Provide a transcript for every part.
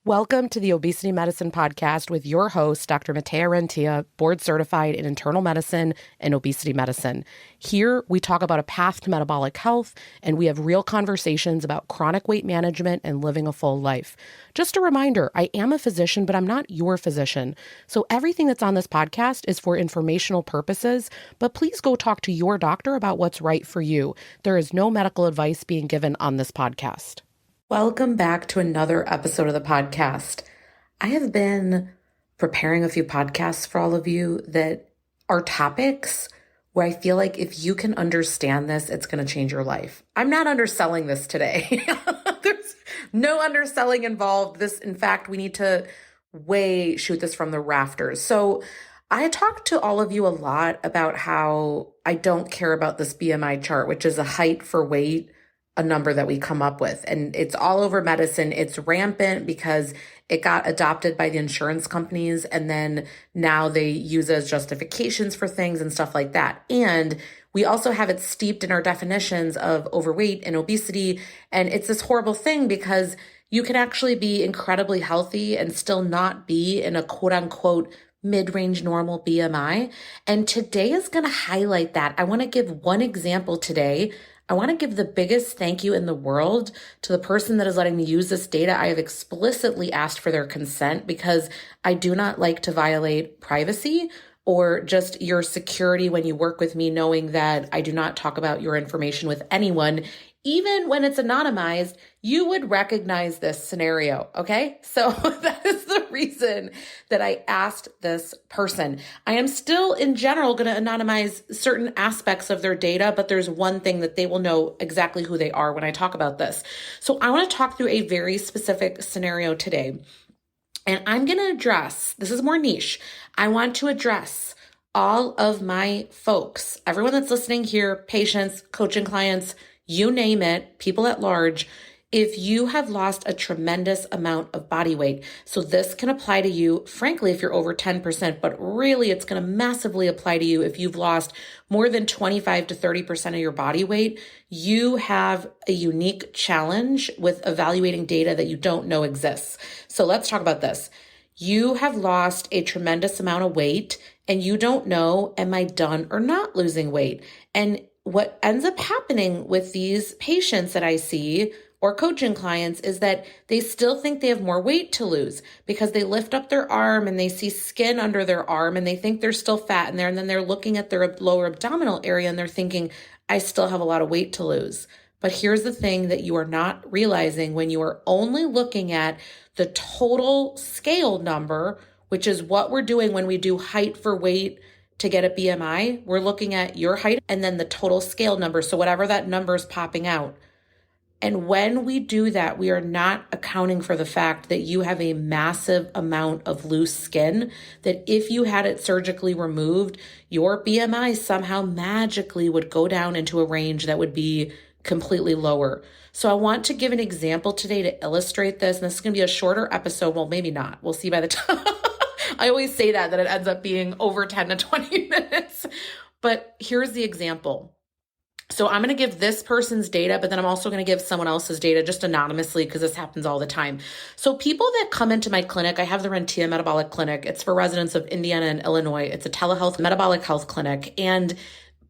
Welcome to the Obesity Medicine Podcast with your host, Dr. Rentea, board certified in internal medicine and obesity medicine. Here, we talk about a path to metabolic health, and we have real conversations about chronic weight management and living a full life. Just a reminder, I am a physician, but I'm not your physician. So everything that's on this podcast is for informational purposes, but please go talk to your doctor about what's right for you. There is no medical advice being given on this podcast. Welcome back to another episode of the podcast. I have been preparing a few podcasts for all of you that are topics where I feel like if you can understand this, it's going to change your life. I'm not underselling this today. There's no underselling involved. In fact, we need to shoot this from the rafters. So I talked to all of you a lot about how I don't care about this BMI chart, which is a height for weight, a number that we come up with. And it's all over medicine. It's rampant because it got adopted by the insurance companies. And then now they use it as justifications for things and stuff like that. And we also have it steeped in our definitions of overweight and obesity. And it's this horrible thing because you can actually be incredibly healthy and still not be in a quote unquote mid-range normal BMI. And today is going to highlight that. I want to give one example today. I want to give the biggest thank you in the world to the person that is letting me use this data. I have explicitly asked for their consent because I do not like to violate privacy or just your security when you work with me, knowing that I do not talk about your information with anyone. Even when it's anonymized, you would recognize this scenario, okay? So that is the reason that I asked this person. I am still, in general, going to anonymize certain aspects of their data, but there's one thing that they will know exactly who they are when I talk about this. So I want to talk through a very specific scenario today. And I'm going to address, this is more niche, I want to address all of my folks, everyone that's listening here, patients, coaching clients, you name it, people at large, if you have lost a tremendous amount of body weight. So this can apply to you, frankly, if you're over 10%, but really it's going to massively apply to you if you've lost more than 25 to 30% of your body weight. You have a unique challenge with evaluating data that you don't know exists. So let's talk about this. You have lost a tremendous amount of weight and you don't know, am I done or not losing weight? And what ends up happening with these patients that I see or coaching clients is that they still think they have more weight to lose because they lift up their arm and they see skin under their arm and they think there's still fat in there. And then they're looking at their lower abdominal area and they're thinking, I still have a lot of weight to lose. But here's the thing that you are not realizing when you are only looking at the total scale number, which is what we're doing when we do height for weight to get a BMI. We're looking at your height and then the total scale number. So whatever that number is popping out. And when we do that, we are not accounting for the fact that you have a massive amount of loose skin, that if you had it surgically removed, your BMI somehow magically would go down into a range that would be completely lower. So I want to give an example today to illustrate this. And this is going to be a shorter episode. Well, maybe not. We'll see by the time. I always say that it ends up being over 10 to 20 minutes. But here's the example. So I'm going to give this person's data, but then I'm also going to give someone else's data just anonymously because this happens all the time. So people that come into my clinic, I have the Rentea Metabolic Clinic. It's for residents of Indiana and Illinois. It's a telehealth metabolic health clinic. And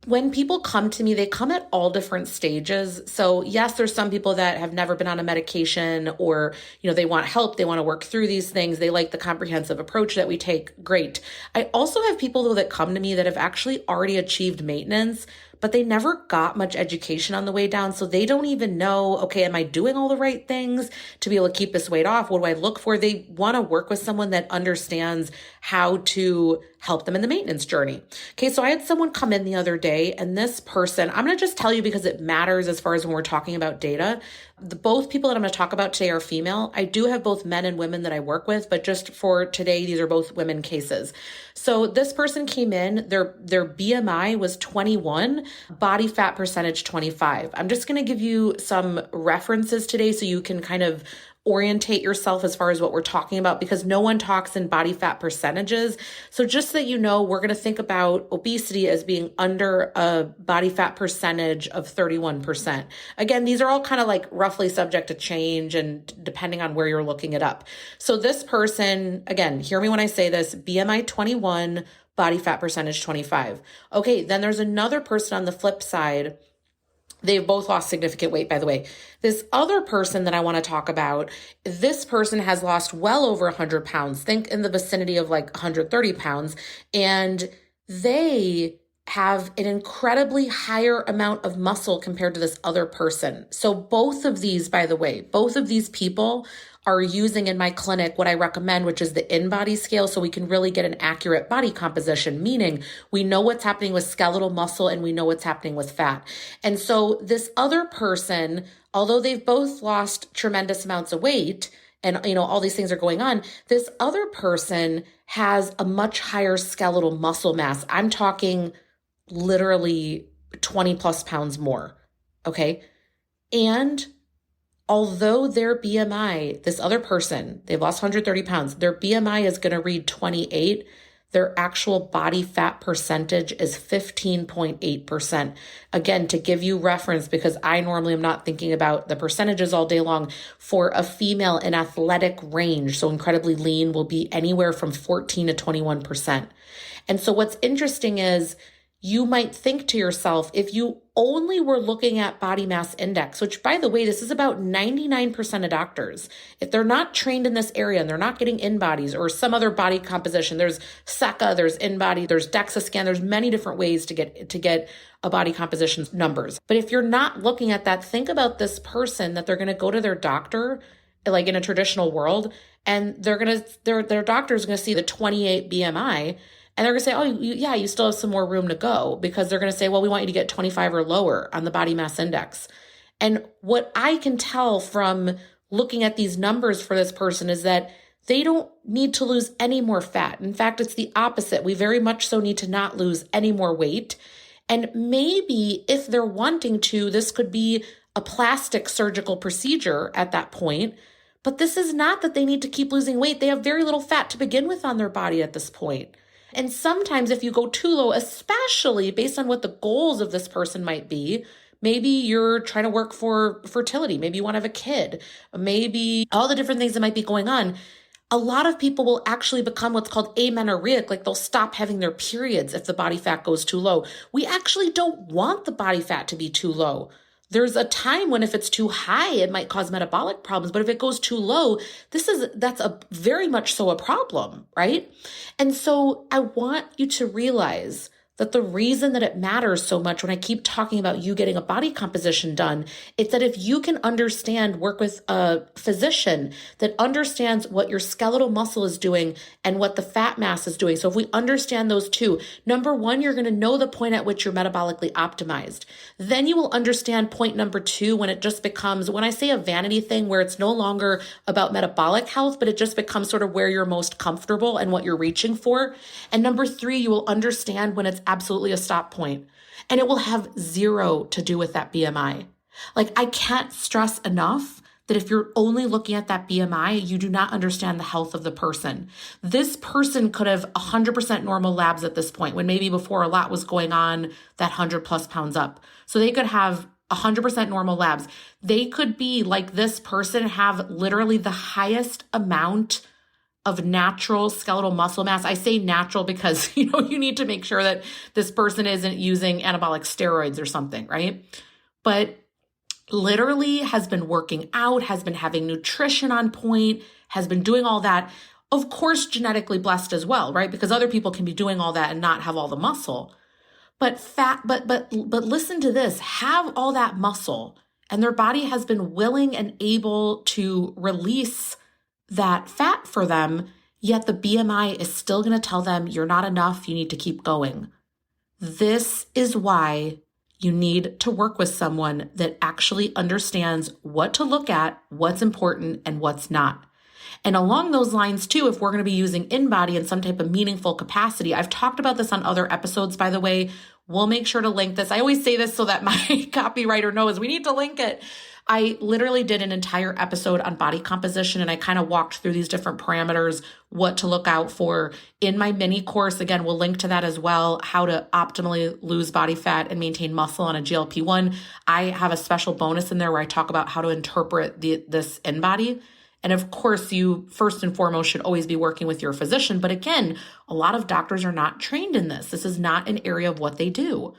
when people come to me, they come at all different stages. So yes, there's some people that have never been on a medication or, they want help. They want to work through these things. They like the comprehensive approach that we take. Great. I also have people though that come to me that have actually already achieved maintenance, but they never got much education on the way down. So they don't even know, okay, am I doing all the right things to be able to keep this weight off? What do I look for? They want to work with someone that understands how to help them in the maintenance journey. Okay, so I had someone come in the other day, and this person, I'm going to just tell you because it matters as far as when we're talking about data. Both people that I'm going to talk about today are female. I do have both men and women that I work with, but just for today, these are both women cases. So this person came in, their BMI was 21, body fat percentage 25. I'm just going to give you some references today so you can kind of orientate yourself as far as what we're talking about, because no one talks in body fat percentages. So just so that you know, we're going to think about obesity as being under a body fat percentage of 31%. Again, these are all kind of like roughly subject to change and depending on where you're looking it up. So this person, again, hear me when I say this, BMI 21, body fat percentage 25. Okay, then there's another person on the flip side. They've both lost significant weight, by the way. This other person that I want to talk about, this person has lost well over 100 pounds. Think in the vicinity of like 130 pounds. And they have an incredibly higher amount of muscle compared to this other person. So both of these, by the way, both of these people are using in my clinic what I recommend, which is the InBody scale, so we can really get an accurate body composition, meaning we know what's happening with skeletal muscle and we know what's happening with fat. And so this other person, although they've both lost tremendous amounts of weight, and all these things are going on, this other person has a much higher skeletal muscle mass. I'm talking literally 20 plus pounds more, okay? And although their BMI, this other person, they've lost 130 pounds, their BMI is going to read 28, their actual body fat percentage is 15.8%. Again, to give you reference, because I normally am not thinking about the percentages all day long, for a female in athletic range, so incredibly lean, will be anywhere from 14 to 21%. And so what's interesting is, you might think to yourself, if you only were looking at body mass index, which by the way, this is about 99% of doctors, if they're not trained in this area and they're not getting InBodies or some other body composition, there's SECA, there's InBody, there's DEXA scan, there's many different ways to get a body composition numbers. But if you're not looking at that, think about this person that they're going to go to their doctor, like in a traditional world, and their doctor is going to see the 28 BMI. And they're going to say, oh, you still have some more room to go, because they're going to say, well, we want you to get 25 or lower on the body mass index. And what I can tell from looking at these numbers for this person is that they don't need to lose any more fat. In fact, it's the opposite. We very much so need to not lose any more weight. And maybe if they're wanting to, this could be a plastic surgical procedure at that point. But this is not that they need to keep losing weight. They have very little fat to begin with on their body at this point. And sometimes if you go too low, especially based on what the goals of this person might be, maybe you're trying to work for fertility, maybe you want to have a kid, maybe all the different things that might be going on. A lot of people will actually become what's called amenorrheic, like they'll stop having their periods if the body fat goes too low. We actually don't want the body fat to be too low. There's a time when if it's too high, it might cause metabolic problems. But if it goes too low, that's a very much so a problem, right? And so I want you to realize that the reason that it matters so much when I keep talking about you getting a body composition done, it's that if you can work with a physician that understands what your skeletal muscle is doing and what the fat mass is doing. So if we understand those two, number one, you're going to know the point at which you're metabolically optimized. Then you will understand point number two, when it just becomes, when I say a vanity thing, where it's no longer about metabolic health, but it just becomes sort of where you're most comfortable and what you're reaching for. And number three, you will understand when it's absolutely a stop point, and it will have zero to do with that BMI. Like, I can't stress enough that if you're only looking at that BMI, you do not understand the health of the person. This person could have 100% normal labs at this point, when maybe before a lot was going on, that 100 plus pounds up. So they could have 100% normal labs. They could be like this person, have literally the highest amount of natural skeletal muscle mass. I say natural because, you need to make sure that this person isn't using anabolic steroids or something, right? But literally has been working out, has been having nutrition on point, has been doing all that. Of course, genetically blessed as well, right? Because other people can be doing all that and not have all the muscle. But listen to this, have all that muscle, and their body has been willing and able to release that fat for them, yet the BMI is still going to tell them you're not enough, you need to keep going. This is why you need to work with someone that actually understands what to look at, what's important, and what's not. And along those lines too, if we're going to be using InBody in some type of meaningful capacity, I've talked about this on other episodes, by the way. We'll make sure to link this. I always say this so that my copywriter knows we need to link it. I literally did an entire episode on body composition, and I kind of walked through these different parameters, what to look out for in my mini course. Again, we'll link to that as well, how to optimally lose body fat and maintain muscle on a GLP-1. I have a special bonus in there where I talk about how to interpret this InBody. And of course, you first and foremost should always be working with your physician. But again, a lot of doctors are not trained in this. This is not an area of what they do.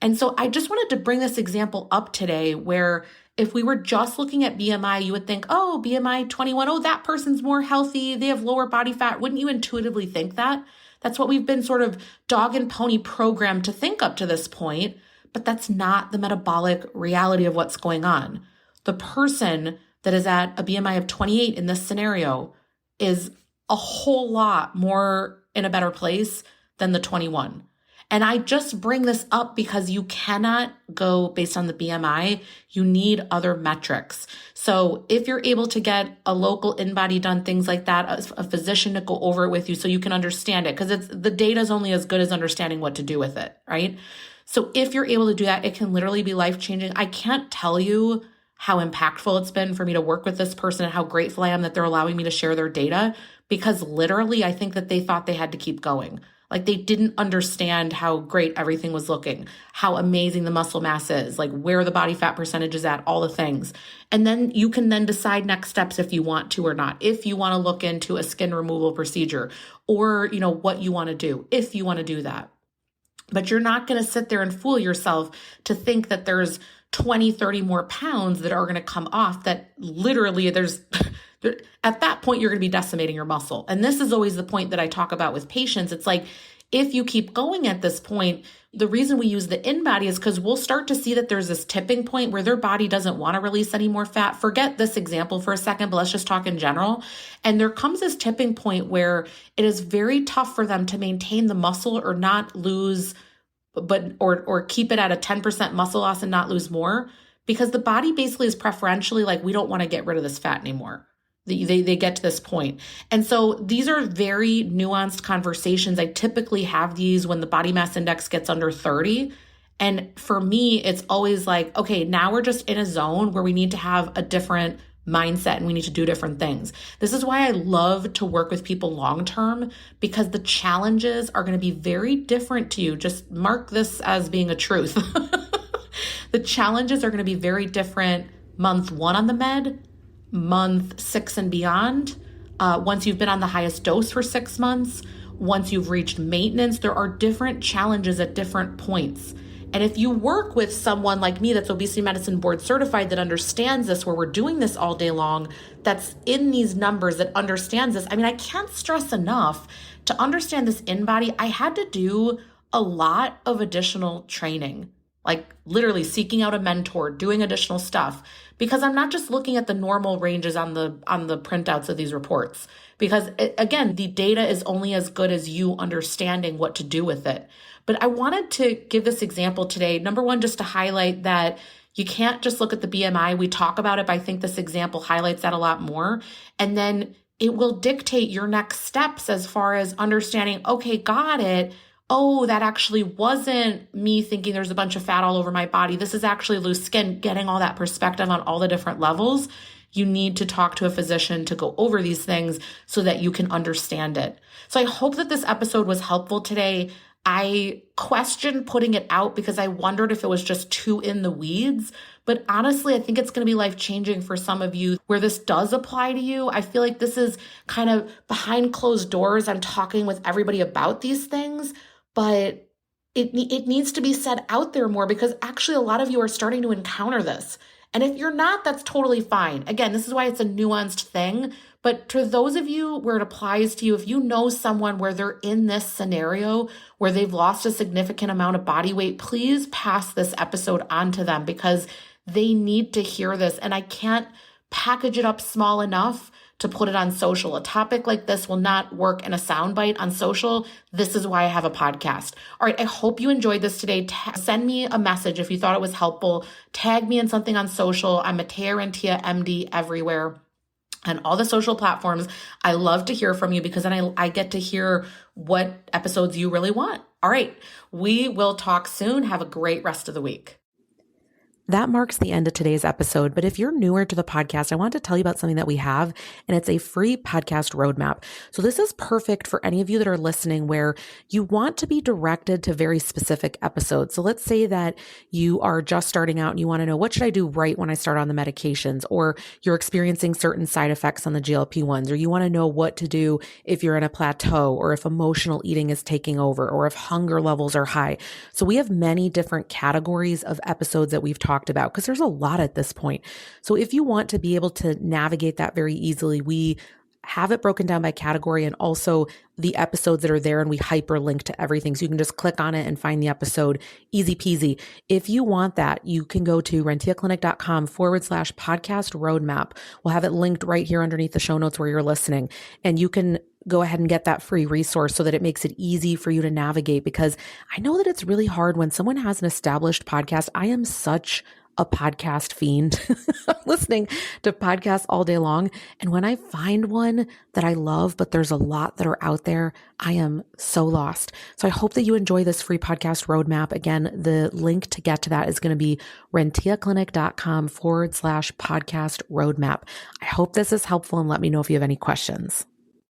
And so I just wanted to bring this example up today where if we were just looking at BMI, you would think, oh, BMI 21, oh, that person's more healthy, they have lower body fat. Wouldn't you intuitively think that? That's what we've been sort of dog and pony programmed to think up to this point, but that's not the metabolic reality of what's going on. The person that is at a BMI of 28 in this scenario is a whole lot more in a better place than the 21. And I just bring this up because you cannot go based on the BMI. You need other metrics. So if you're able to get a local InBody done, things like that, a physician to go over it with you so you can understand it, because the data is only as good as understanding what to do with it, right? So if you're able to do that, it can literally be life-changing. I can't tell you how impactful it's been for me to work with this person and how grateful I am that they're allowing me to share their data, because literally I think that they thought they had to keep going. Like they didn't understand how great everything was looking, how amazing the muscle mass is, like where the body fat percentage is at, all the things. And then you can then decide next steps if you want to or not, if you want to look into a skin removal procedure or, what you want to do, if you want to do that. But you're not going to sit there and fool yourself to think that there's 20, 30 more pounds that are going to come off, that literally at that point, you're going to be decimating your muscle. And this is always the point that I talk about with patients. It's like, if you keep going at this point, the reason we use the InBody is because we'll start to see that there's this tipping point where their body doesn't want to release any more fat. Forget this example for a second, but let's just talk in general. And there comes this tipping point where it is very tough for them to maintain the muscle or not lose, or keep it at a 10% muscle loss and not lose more, because the body basically is preferentially like, we don't want to get rid of this fat anymore. They get to this point. And so these are very nuanced conversations. I typically have these when the body mass index gets under 30. And for me, it's always like, okay, now we're just in a zone where we need to have a different mindset and we need to do different things. This is why I love to work with people long-term, because the challenges are going to be very different to you. Just mark this as being a truth. The challenges are going to be very different month 1 on the med, month 6 and beyond. Once you've been on the highest dose for 6 months, once you've reached maintenance, there are different challenges at different points. And if you work with someone like me that's obesity medicine board certified, that understands this, where we're doing this all day long, that's in these numbers, that understands this. I mean, I can't stress enough, to understand this InBody, I had to do a lot of additional training, like literally seeking out a mentor, doing additional stuff, because I'm not just looking at the normal ranges on the printouts of these reports. Because again, the data is only as good as you understanding what to do with it. But I wanted to give this example today. Number one, just to highlight that you can't just look at the BMI. We talk about it, but I think this example highlights that a lot more. And then it will dictate your next steps as far as understanding, okay, got it. Oh, that actually wasn't me thinking there's a bunch of fat all over my body. This is actually loose skin, getting all that perspective on all the different levels. You need to talk to a physician to go over these things so that you can understand it. So I hope that this episode was helpful today. I questioned putting it out because I wondered if it was just too in the weeds. But honestly, I think it's going to be life-changing for some of you where this does apply to you. I feel like this is kind of behind closed doors. I'm talking with everybody about these things, but it needs to be said out there more, because actually a lot of you are starting to encounter this. And if you're not, that's totally fine. Again, this is why it's a nuanced thing. But to those of you where it applies to you, if you know someone where they're in this scenario where they've lost a significant amount of body weight, please pass this episode on to them, because they need to hear this. And I can't package it up small enough to put it on social. A topic like this will not work in a soundbite on social. This is why I have a podcast. All right, I hope you enjoyed this today. Send me a message if you thought it was helpful. Tag me in something on social. I'm Rentea MD everywhere. And all the social platforms. I love to hear from you, because then I get to hear what episodes you really want. All right, we will talk soon. Have a great rest of the week. That marks the end of today's episode. But if you're newer to the podcast, I want to tell you about something that we have, and it's a free podcast roadmap. So this is perfect for any of you that are listening where you want to be directed to very specific episodes. So let's say that you are just starting out and you want to know, what should I do right when I start on the medications? Or you're experiencing certain side effects on the GLP-1s, or you want to know what to do if you're in a plateau, or if emotional eating is taking over, or if hunger levels are high. So we have many different categories of episodes that we've talked about, because there's a lot at this point. So if you want to be able to navigate that very easily, we have it broken down by category and also the episodes that are there, and we hyperlink to everything. So you can just click on it and find the episode, easy peasy. If you want that, you can go to renteaclinic.com/podcast roadmap. We'll have it linked right here underneath the show notes where you're listening. And you can go ahead and get that free resource so that it makes it easy for you to navigate, because I know that it's really hard when someone has an established podcast. I am such a podcast fiend. I'm listening to podcasts all day long. And when I find one that I love, but there's a lot that are out there, I am so lost. So I hope that you enjoy this free podcast roadmap. Again, the link to get to that is going to be renteaclinic.com/podcast roadmap. I hope this is helpful, and let me know if you have any questions.